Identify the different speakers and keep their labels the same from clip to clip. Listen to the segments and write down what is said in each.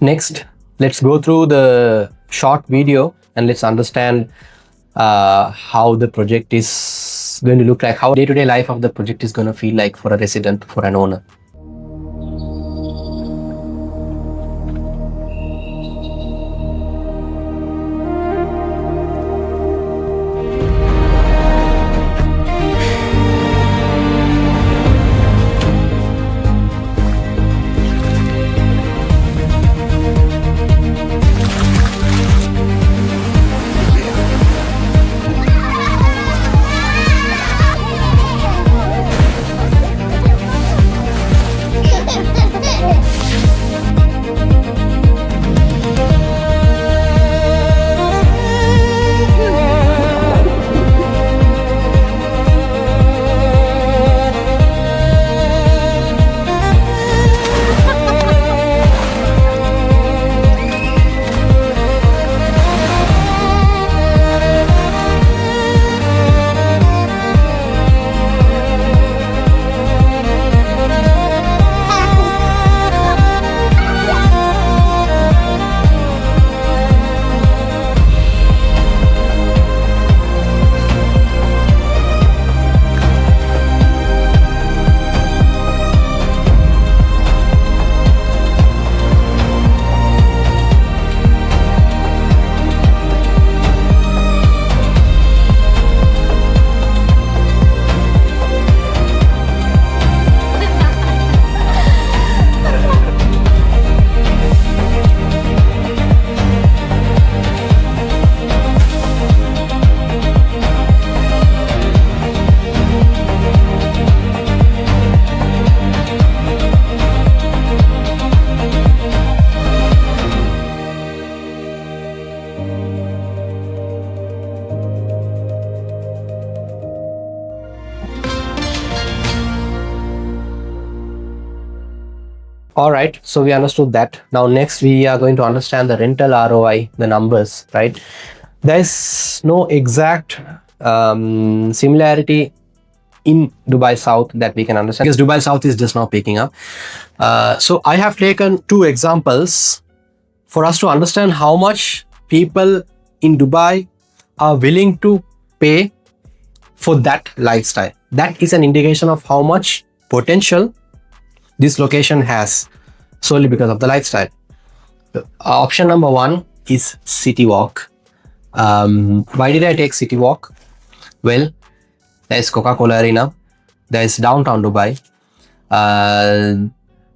Speaker 1: Next, let's go through the short video and let's understand how the project is going to look like, how day-to-day life of the project is going to feel like for a resident, for an owner. All right, so we understood that. Now next we are going to understand the rental ROI, the numbers, right? There's no exact similarity in Dubai South that we can understand because Dubai South is just now picking up. So I have taken two examples for us to understand how much people in Dubai are willing to pay for that lifestyle. That is an indication of how much potential this location has solely because of the lifestyle. Option number one is City Walk. Why did I take City Walk? Well, there's Coca-Cola Arena, there's downtown Dubai.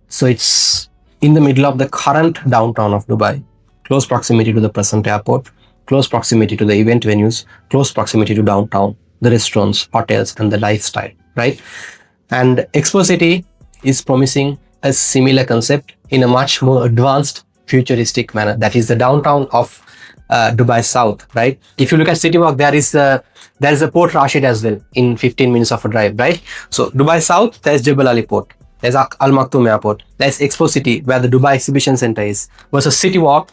Speaker 1: So it's in the middle of the current downtown of Dubai, close proximity to the present airport, close proximity to the event venues, close proximity to downtown, the restaurants, hotels, and the lifestyle, right? And Expo City is promising a similar concept in a much more advanced, futuristic manner. That is the downtown of Dubai South, right? If you look at City Walk, there is a Port Rashid as well in 15 minutes of a drive, right? So Dubai South, there's Jebel Ali Port, there's Al Maktoum Airport, there's Expo City where the Dubai Exhibition Center is. Versus City Walk,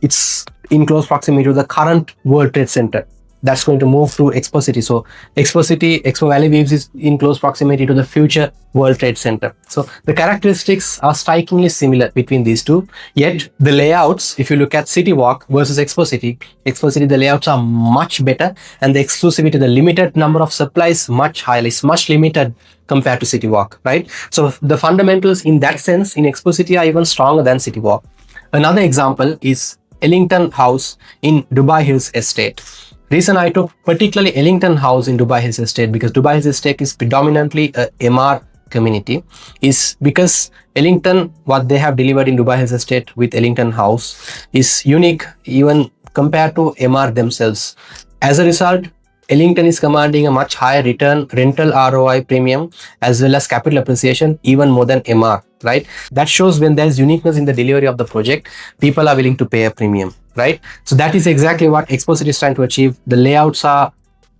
Speaker 1: it's in close proximity to the current World Trade Center. That's going to move through Expo City. So Expo City, Expo Valley Views is in close proximity to the future World Trade Center. So the characteristics are strikingly similar between these two. Yet the layouts, if you look at City Walk versus Expo City, the layouts are much better and the exclusivity, the limited number of supplies much higher. It's much limited compared to City Walk, right? So the fundamentals in that sense in Expo City are even stronger than City Walk. Another example is Ellington House in Dubai Hills Estate. Reason I took particularly Ellington House in Dubai Hills Estate, because Dubai Hills Estate is predominantly a MR community, is because Ellington, what they have delivered in Dubai Hills Estate with Ellington House is unique even compared to MR themselves. As a result, Ellington is commanding a much higher rental ROI premium as well as capital appreciation, even more than MR, right? That shows when there's uniqueness in the delivery of the project, people are willing to pay a premium, right? So that is exactly what Expo City is trying to achieve. The layouts are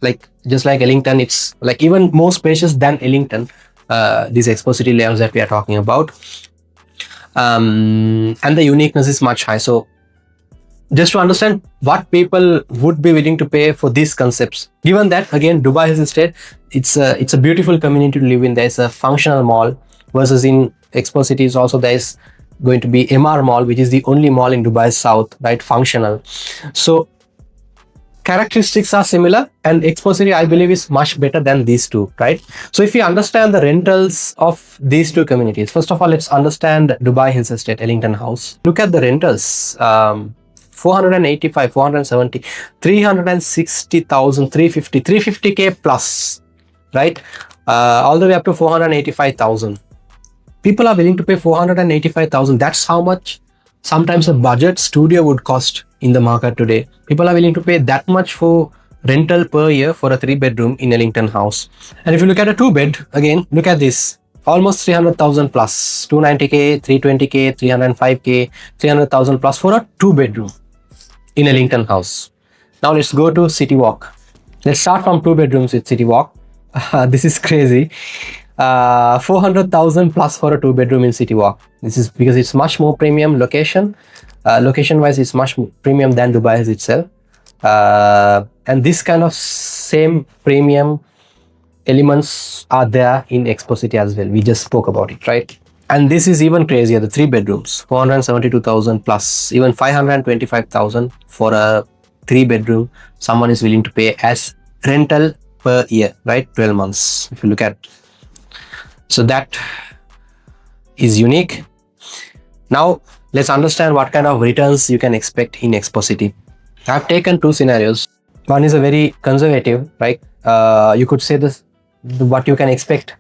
Speaker 1: like, just like Ellington, it's like even more spacious than Ellington, these Expo City layouts that we are talking about. And the uniqueness is much high. So just to understand what people would be willing to pay for these concepts, given that again Dubai Hills Estate, it's a beautiful community to live in. There's a functional mall, versus in Expo City is also there's going to be MR Mall, which is the only mall in Dubai South, right? Functional. So characteristics are similar, and Expo City, I believe, is much better than these two, right? So if you understand the rentals of these two communities, first of all, let's understand Dubai Hills Estate, Ellington House. Look at the rentals. 485, 470, 360,000, 350, 350K plus, right? All the way up to 485,000. People are willing to pay 485,000. That's how much sometimes a budget studio would cost in the market today. People are willing to pay that much for rental per year for a 3-bedroom in Ellington House. And if you look at a 2-bed, again, look at this. Almost 300,000 plus, 290K, 320K, 305K, 300,000 plus for a 2-bedroom in Ellington House. Now let's go to City Walk. Let's start from 2 bedrooms with City Walk. This is crazy. 400,000 plus for a 2-bedroom in City Walk. This is because it's much more premium location. Location wise, it's much more premium than Dubai itself. And this kind of same premium elements are there in Expo City as well. We just spoke about it, right? And this is even crazier, the 3 bedrooms, 472,000 plus, even 525,000 for a 3-bedroom. Someone is willing to pay as rental per year, right? 12 months, if you look at. So that is unique. Now let's understand what kind of returns you can expect in Expo City. I've taken 2 scenarios. One is a very conservative, right? You could say this, what you can expect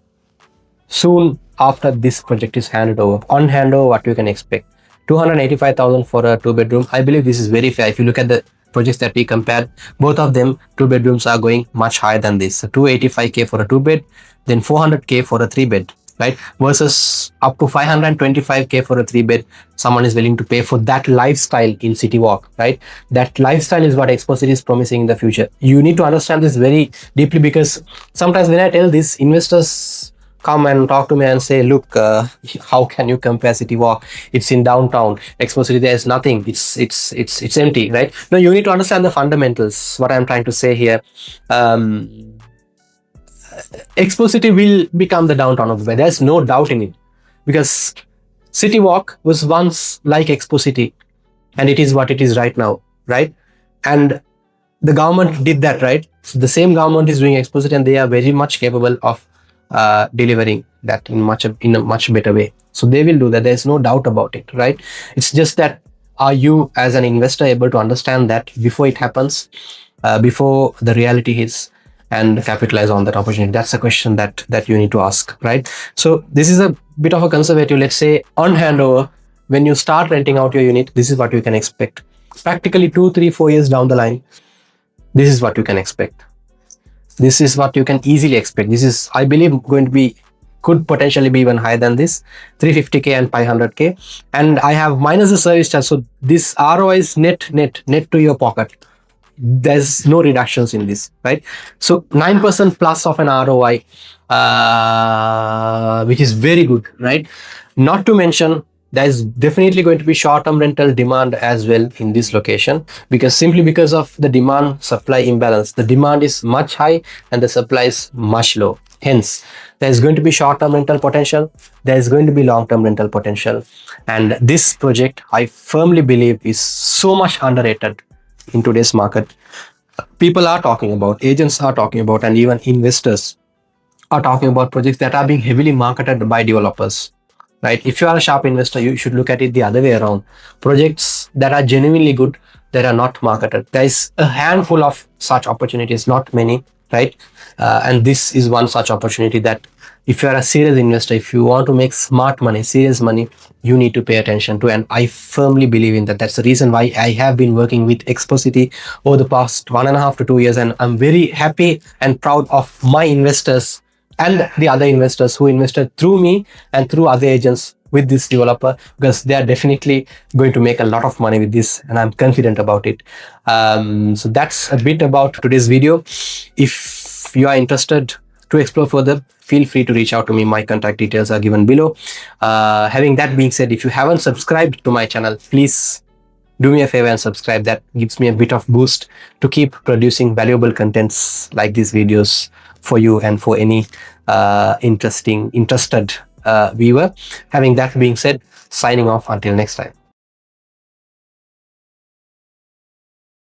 Speaker 1: soon after this project is handed over. On handover, what you can expect. 285,000 for a 2-bedroom. I believe this is very fair. If you look at the projects that we compared, both of them 2 bedrooms are going much higher than this. So 285K for a 2-bed, then 400K for a 3-bed, right? Versus up to 525K for a 3-bed. Someone is willing to pay for that lifestyle in City Walk, right? That lifestyle is what Expo City is promising in the future. You need to understand this very deeply, because sometimes when I tell this, investors come and talk to me and say, look, how can you compare City Walk? It's in downtown. Expo City, there is nothing. It's empty, right? No, you need to understand the fundamentals. What I'm trying to say here. Expo City will become the downtown of Dubai. There's no doubt in it, because City Walk was once like Expo City, and it is what it is right now, right? And the government did that, right? So the same government is doing Expo City, and they are very much capable of delivering that in a much better way. So they will do that. There's no doubt about it, right? It's just that, are you as an investor able to understand that before it happens, before the reality hits, and capitalize on that opportunity? That's a question that you need to ask, right? So this is a bit of a conservative. Let's say on handover, when you start renting out your unit, this is what you can expect. Practically 2, 3, 4 years down the line, this is what you can expect. This is what you can easily expect. This is, I believe, going to be, could potentially be even higher than this, 350K and 500K. And I have minus the service charge. So this ROI is net to your pocket. There's no reductions in this, right? So 9% plus of an ROI, which is very good, right? Not to mention, there's definitely going to be short-term rental demand as well in this location, because simply because of the demand supply imbalance, the demand is much high and the supply is much low. Hence, there's going to be short-term rental potential, there's going to be long-term rental potential. And this project, I firmly believe, is so much underrated in today's market. People are talking about, agents are talking about, and even investors are talking about projects that are being heavily marketed by developers, right? If you are a sharp investor, you should look at it the other way around. Projects that are genuinely good, that are not marketed. There is a handful of such opportunities, not many, right? And this is one such opportunity that, if you are a serious investor, if you want to make smart money, serious money, you need to pay attention to. And I firmly believe in that. That's the reason why I have been working with Expo City over the past 1.5 to 2 years. And I'm very happy and proud of my investors and the other investors who invested through me and through other agents with this developer, because they are definitely going to make a lot of money with this, and I'm confident about it. So that's a bit about today's video. If you are interested to explore further, feel free to reach out to me. My contact details are given below. Having that being said, if you haven't subscribed to my channel, please do me a favor and subscribe. That gives me a bit of boost to keep producing valuable contents like these videos for you and for any interested viewer. Having that being said, signing off until next time.